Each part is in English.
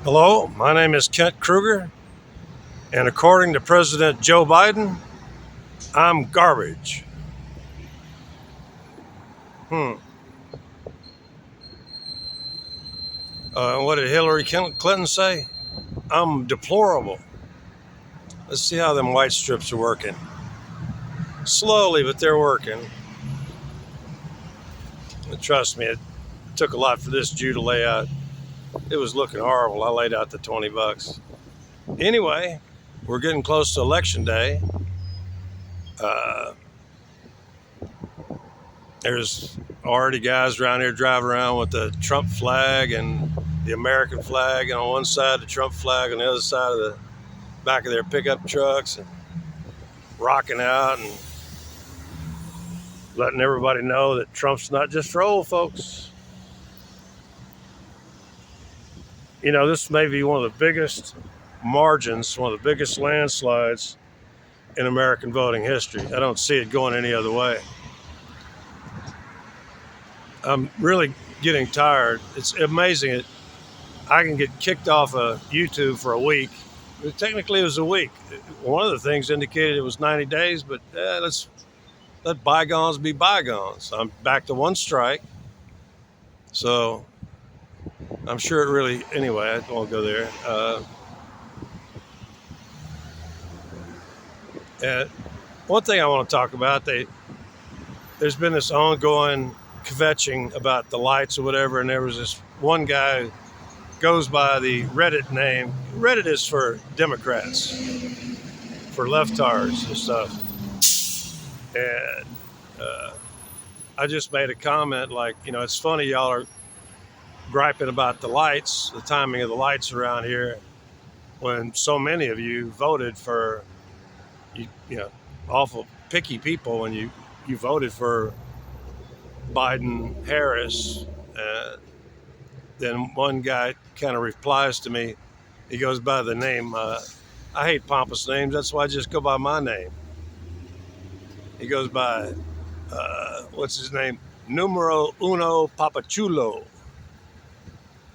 Hello, my name is Kent Kruger, and according to President Joe Biden, I'm garbage. Hmm. What did Hillary Clinton say? I'm deplorable. Let's see how them white strips are working. Slowly, but they're working. And trust me, it took a lot for this Jew to lay out. It was looking horrible. I laid out the $20. Anyway, we're getting close to Election Day. Uh, there's already guys around here driving around with the Trump flag and the American flag, and on one side the Trump flag, on the other side of the back of their pickup trucks, and rocking out and letting everybody know that Trump's not just for old folks. You know, this may be one of the biggest margins, one of the biggest landslides in American voting history. I don't see it going any other way. I'm really getting tired. It's amazing that I can get kicked off of YouTube for a week. Technically, it was a week. One of the things indicated it was 90 days, but let's let bygones be bygones. I'm back to one strike. So I'm sure it really, anyway, I won't go there. And one thing I want to talk about, there's been this ongoing kvetching about the lights or whatever, and there was this one guy who goes by the Reddit name. Reddit is for Democrats, for leftards and stuff. And I just made a comment like, you know, it's funny y'all are griping about the lights, the timing of the lights around here, when so many of you voted for, you know, awful picky people when you voted for Biden Harris. Then one guy kind of replies to me. He goes by the name, I hate pompous names, that's why I just go by my name. He goes by, what's his name? Numero uno Papachulo.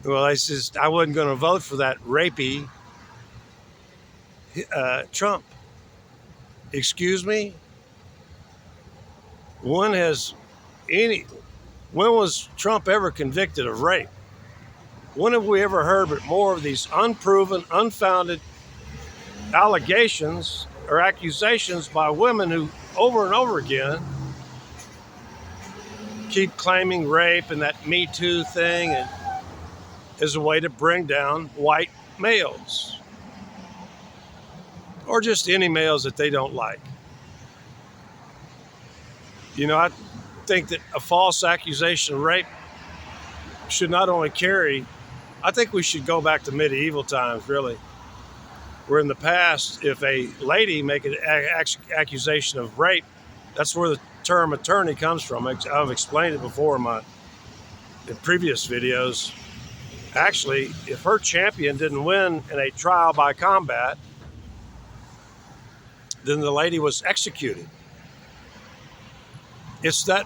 Well, I says I wasn't going to vote for that rapey Trump. Excuse me? When has any, when was Trump ever convicted of rape? When have we ever heard but more of these unproven, unfounded allegations or accusations by women who over and over again keep claiming rape and that Me Too thing and as a way to bring down white males or just any males that they don't like. You know, I think that a false accusation of rape should not only carry, I think we should go back to medieval times, really, where in the past, if a lady make an accusation of rape, that's where the term attorney comes from. I've explained it before in previous videos. Actually, if her champion didn't win in a trial by combat, then the lady was executed. It's that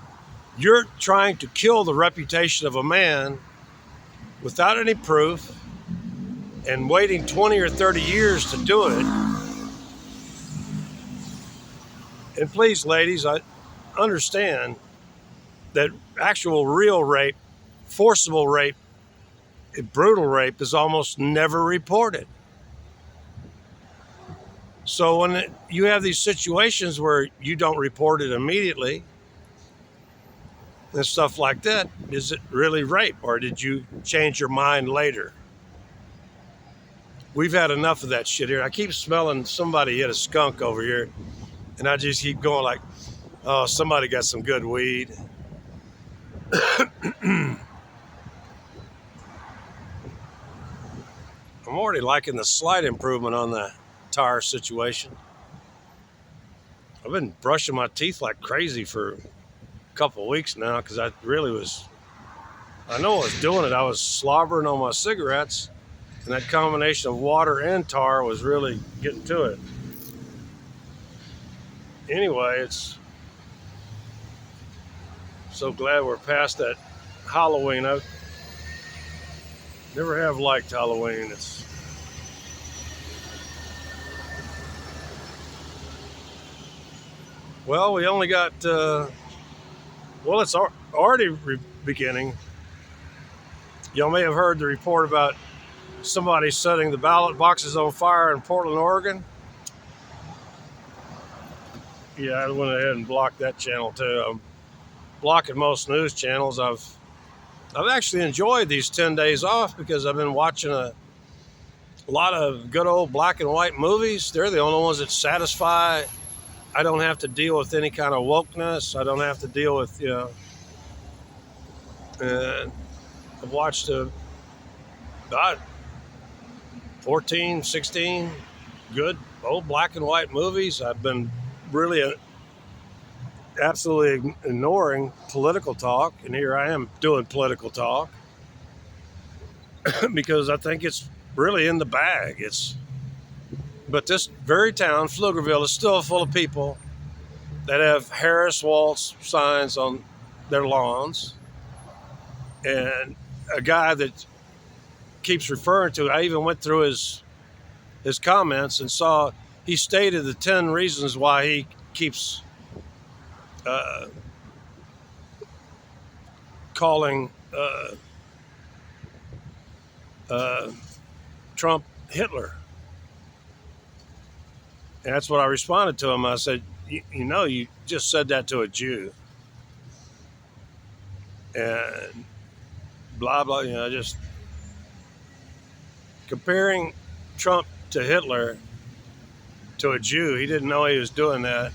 you're trying to kill the reputation of a man without any proof and waiting 20 or 30 years to do it. And please, ladies, I understand that actual real rape, forcible rape, brutal rape is almost never reported. So when you have these situations where you don't report it immediately and stuff like that, is it really rape or did you change your mind later? We've had enough of that shit here. I keep smelling somebody hit a skunk over here, and I just keep going like, oh, somebody got some good weed. I'm already liking the slight improvement on the tire situation. I've been brushing my teeth like crazy for a couple of weeks now because I know I was doing it. I was slobbering on my cigarettes, and that combination of water and tar was really getting to it. Anyway, it's so glad we're past that Halloween. Never have liked Halloween. Well, we only got well, it's already beginning. Y'all may have heard the report about somebody setting the ballot boxes on fire in Portland, Oregon. Yeah, I went ahead and blocked that channel too. I'm blocking most news channels. I've actually enjoyed these 10 days off because I've been watching a lot of good old black and white movies. They're the only ones that satisfy. I don't have to deal with any kind of wokeness. I don't have to deal with, and I've watched about 14, 16 good old black and white movies. I've been really absolutely ignoring political talk, and here I am doing political talk because I think it's really in the bag. But this very town, Pflugerville, is still full of people that have Harris Waltz signs on their lawns, and a guy that keeps referring to. I even went through his comments and saw he stated the 10 reasons why he keeps uh, calling uh, Trump Hitler. And that's what I responded to him. I said, you just said that to a Jew. And blah, blah, just comparing Trump to Hitler to a Jew. He didn't know he was doing that.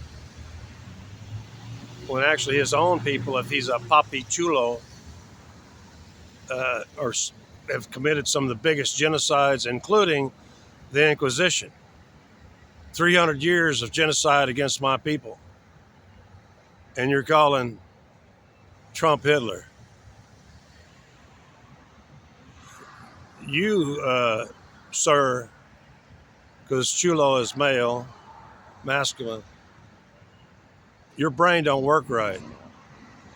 When actually his own people, if he's a papi chulo, or have committed some of the biggest genocides, including the Inquisition. 300 years of genocide against my people. And you're calling Trump Hitler. You, sir, because chulo is male, masculine, your brain don't work right.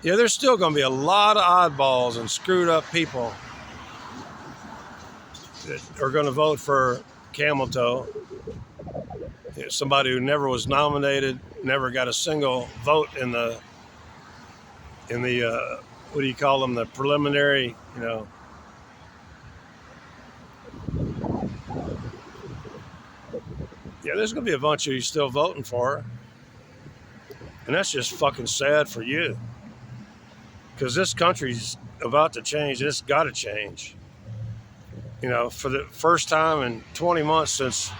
Yeah, there's still going to be a lot of oddballs and screwed up people that are going to vote for Camel Toe. Somebody who never was nominated, never got a single vote in the what do you call them, the preliminary, Yeah, there's going to be a bunch of you still voting for her. And that's just fucking sad for you. Because this country's about to change. And it's got to change. For the first time in 20 months since,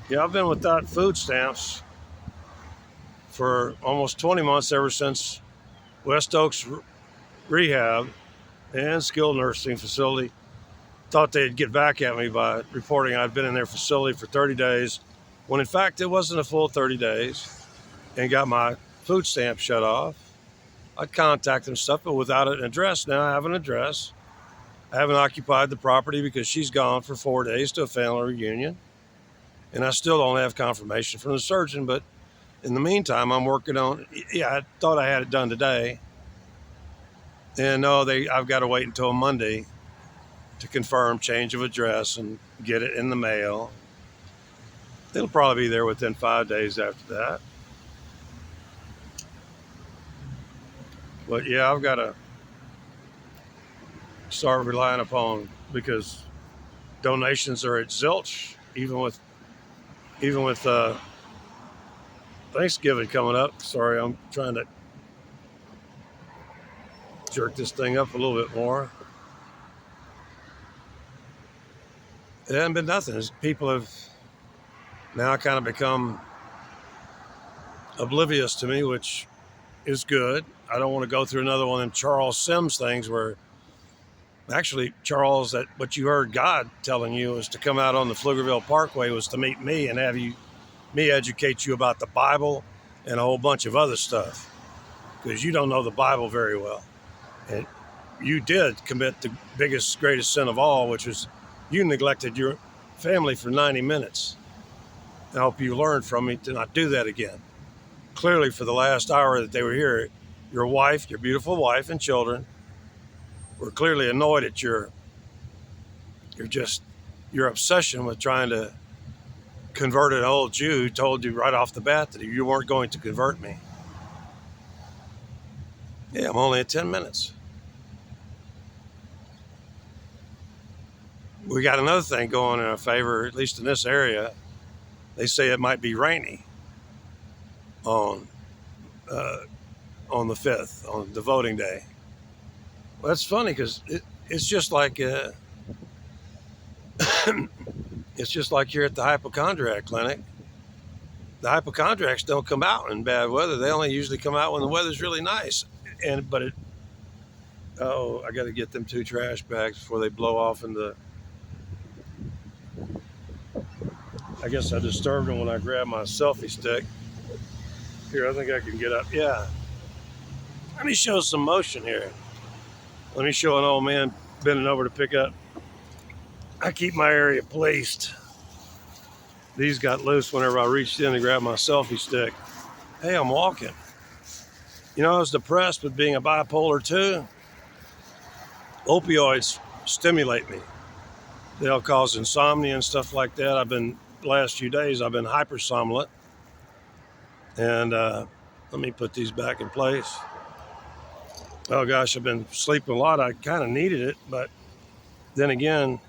I've been without food stamps for almost 20 months ever since West Oaks Rehab and Skilled Nursing Facility thought they'd get back at me by reporting I'd been in their facility for 30 days, when in fact it wasn't a full 30 days, and got my food stamp shut off. I'd contact them and stuff, but without an address. Now I have an address. I haven't occupied the property because she's gone for 4 days to a family reunion, and I still don't have confirmation from the surgeon, but in the meantime, I'm working on, I thought I had it done today, and no, I've got to wait until Monday to confirm change of address and get it in the mail. It'll probably be there within 5 days after that. But yeah, I've got to start relying upon, because donations are at zilch, even with Thanksgiving coming up. Sorry, I'm trying to jerk this thing up a little bit more. It hasn't been nothing. People have now kind of become oblivious to me, which is good. I don't want to go through another one of them Charles Sims things where actually, Charles, that what you heard God telling you was to come out on the Pflugerville Parkway was to meet me and have me educate you about the Bible and a whole bunch of other stuff, because you don't know the Bible very well. And you did commit the biggest, greatest sin of all, which was you neglected your family for 90 minutes. I hope you learned from me to not do that again. Clearly, for the last hour that they were here, your wife, your beautiful wife and children, were clearly annoyed at your your obsession with trying to convert an old Jew who told you right off the bat that you weren't going to convert me. Yeah, I'm only at 10 minutes. We got another thing going in our favor, at least in this area. They say it might be rainy on the 5th, on the voting day. Well, that's funny because it's just like it's just like here at the hypochondriac clinic. The hypochondriacs don't come out in bad weather. They only usually come out when the weather's really nice. I got to get them 2 trash bags before they blow off in the. I guess I disturbed them when I grabbed my selfie stick. Here, I think I can get up. Yeah. Let me show some motion here. Let me show an old man bending over to pick up. I keep my area placed. These got loose whenever I reached in to grab my selfie stick. Hey, I'm walking. You know, I was depressed with being a bipolar 2. Opioids stimulate me. They'll cause insomnia and stuff like that. The last few days, I've been hypersomnolent. And let me put these back in place. Oh gosh, I've been sleeping a lot. I kind of needed it, but then again,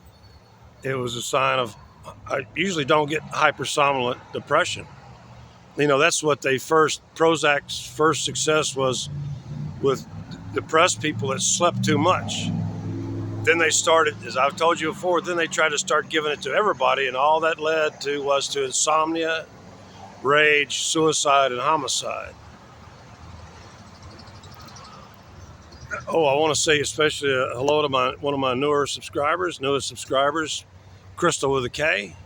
it was a sign of, I usually don't get hypersomnolent depression. You know, that's what Prozac's first success was with depressed people that slept too much. Then they started, as I've told you before, then they tried to start giving it to everybody, and all that led to was to insomnia, rage, suicide, and homicide. Oh, I want to say especially hello to one of my newest subscribers, Crystal with a K.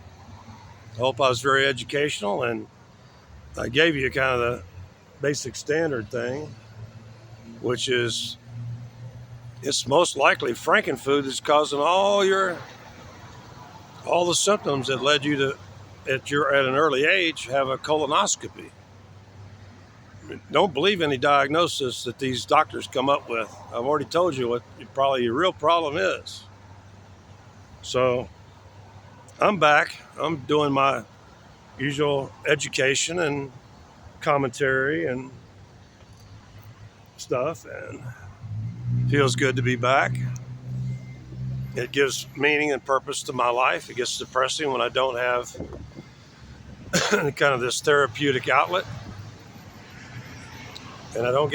I hope I was very educational, and I gave you kind of the basic standard thing, which is it's most likely frankenfood that's causing all the symptoms that led you to, at an early age, have a colonoscopy. Don't believe any diagnosis that these doctors come up with. I've already told you what probably your real problem is. So I'm back. I'm doing my usual education and commentary and stuff, and feels good to be back. It gives meaning and purpose to my life. It gets depressing when I don't have kind of this therapeutic outlet. And I don't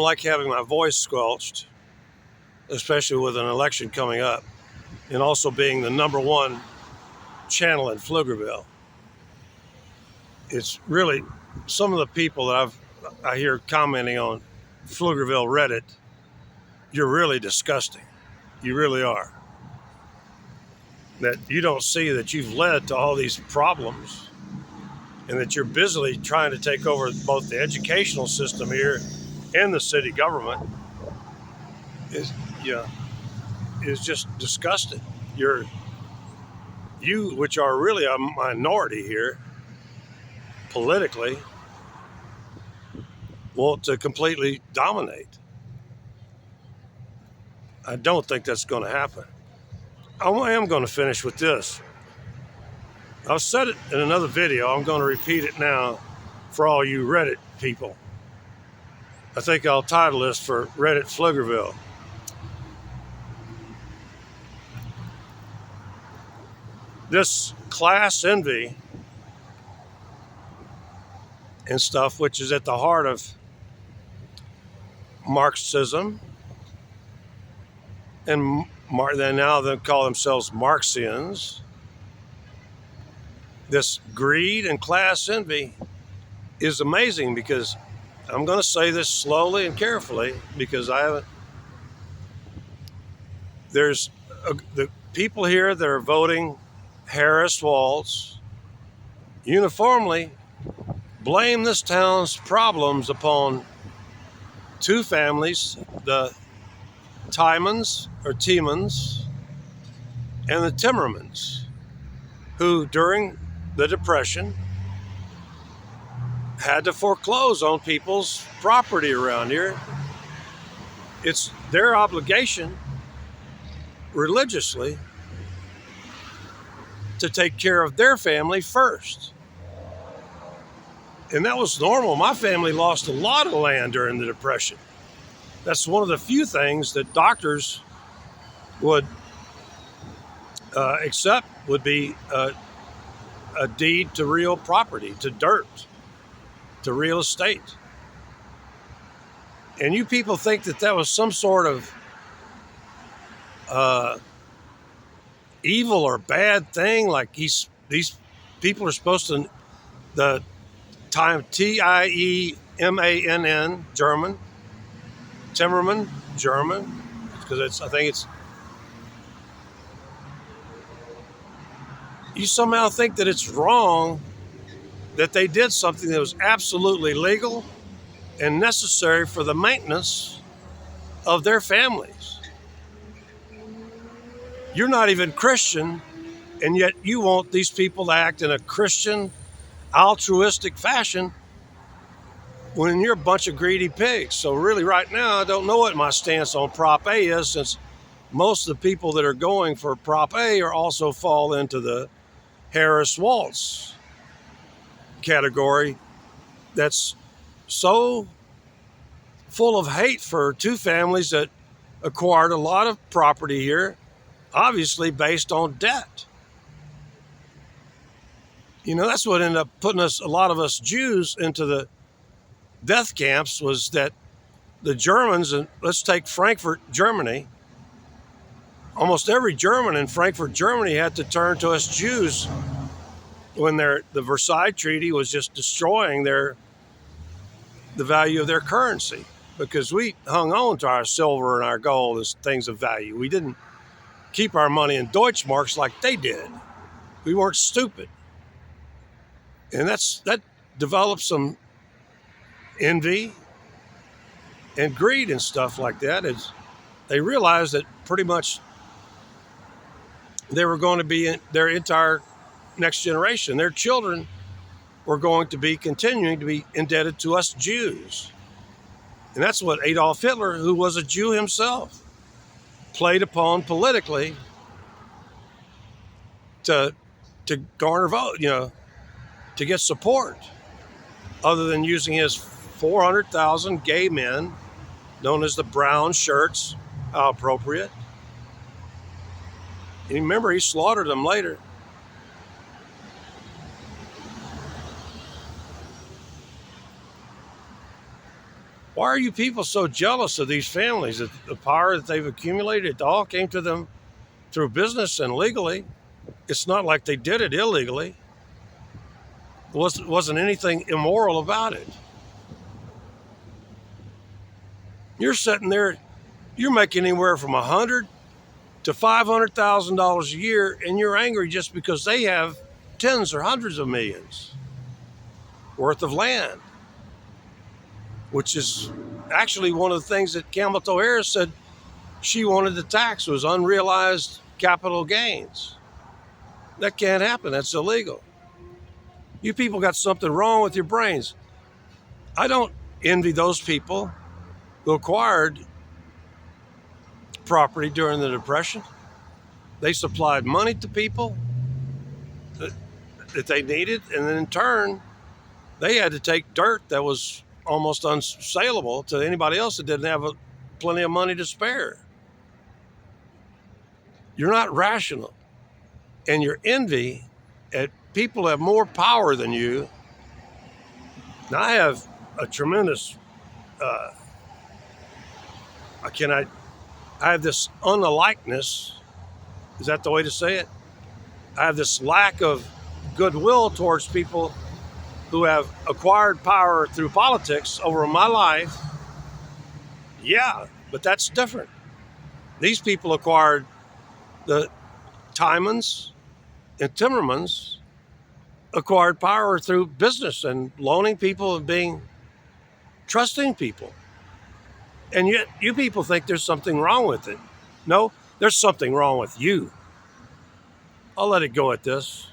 like having my voice squelched, especially with an election coming up, and also being the #1 channel in Pflugerville. It's really, some of the people that I hear commenting on Pflugerville Reddit, you're really disgusting. You really are. That you don't see that you've led to all these problems, and that you're busily trying to take over both the educational system here and the city government is just disgusting. You, which are really a minority here politically, want to completely dominate. I don't think that's going to happen. I am going to finish with this. I've said it in another video. I'm going to repeat it now for all you Reddit people. I think I'll title this for Reddit Pflugerville. This class envy and stuff, which is at the heart of Marxism, and they call themselves Marxians. This greed and class envy is amazing, because I'm going to say this slowly and carefully, because there's the people here that are voting Harris Walz uniformly blame this town's problems upon 2 families, the Tiemanns and the Timmermanns, who during the Depression had to foreclose on people's property around here. It's their obligation religiously to take care of their family first. And that was normal. My family lost a lot of land during the Depression. That's one of the few things that doctors would accept would be a deed to real property, to dirt, to real estate. And you people think that that was some sort of evil or bad thing, like these people are supposed to, the time Tiemann, German, Timmermann, German, because I think it's, you somehow think that it's wrong that they did something that was absolutely legal and necessary for the maintenance of their families. You're not even Christian, and yet you want these people to act in a Christian, altruistic fashion when you're a bunch of greedy pigs. So really right now, I don't know what my stance on Prop A is, since most of the people that are going for Prop A are also fall into the Harris Waltz category that's so full of hate for two families that acquired a lot of property here, obviously based on debt. You know, that's what ended up putting us, a lot of us Jews, into the death camps, was that the Germans, and let's take Frankfurt, Germany, almost every German in Frankfurt, Germany had to turn to us Jews when the Versailles Treaty was just destroying the value of their currency, because we hung on to our silver and our gold as things of value. We didn't keep our money in Deutschmarks like they did. We weren't stupid. And that developed some envy and greed and stuff like that, as they realized that pretty much they were going to be in their entire next generation, their children were going to be continuing to be indebted to us Jews. And that's what Adolf Hitler, who was a Jew himself, played upon politically to garner vote, to get support, other than using his 400,000 gay men, known as the brown shirts. How appropriate. And remember, he slaughtered them later. Why are you people so jealous of these families? That the power that they've accumulated, it all came to them through business and legally. It's not like they did it illegally. It wasn't anything immoral about it. You're sitting there, you're making anywhere from $100,000 to $500,000 a year, and you're angry just because they have tens or hundreds of millions worth of land, which is actually one of the things that Camel Toe Harris said she wanted to tax, was unrealized capital gains. That can't happen. That's illegal. You people got something wrong with your brains. I don't envy those people who acquired property during the Depression. They supplied money to people that they needed, and then in turn, they had to take dirt that was almost unsaleable to anybody else that didn't have plenty of money to spare. You're not rational, and your envy at people who have more power than you. Now, I have a tremendous, I have this unlikeness. Is that the way to say it? I have this lack of goodwill towards people who have acquired power through politics over my life. Yeah, but that's different. These people acquired, the Tiemanns and Timmermanns acquired power through business and loaning people and trusting people. And yet you people think there's something wrong with it. No, there's something wrong with you. I'll let it go at this.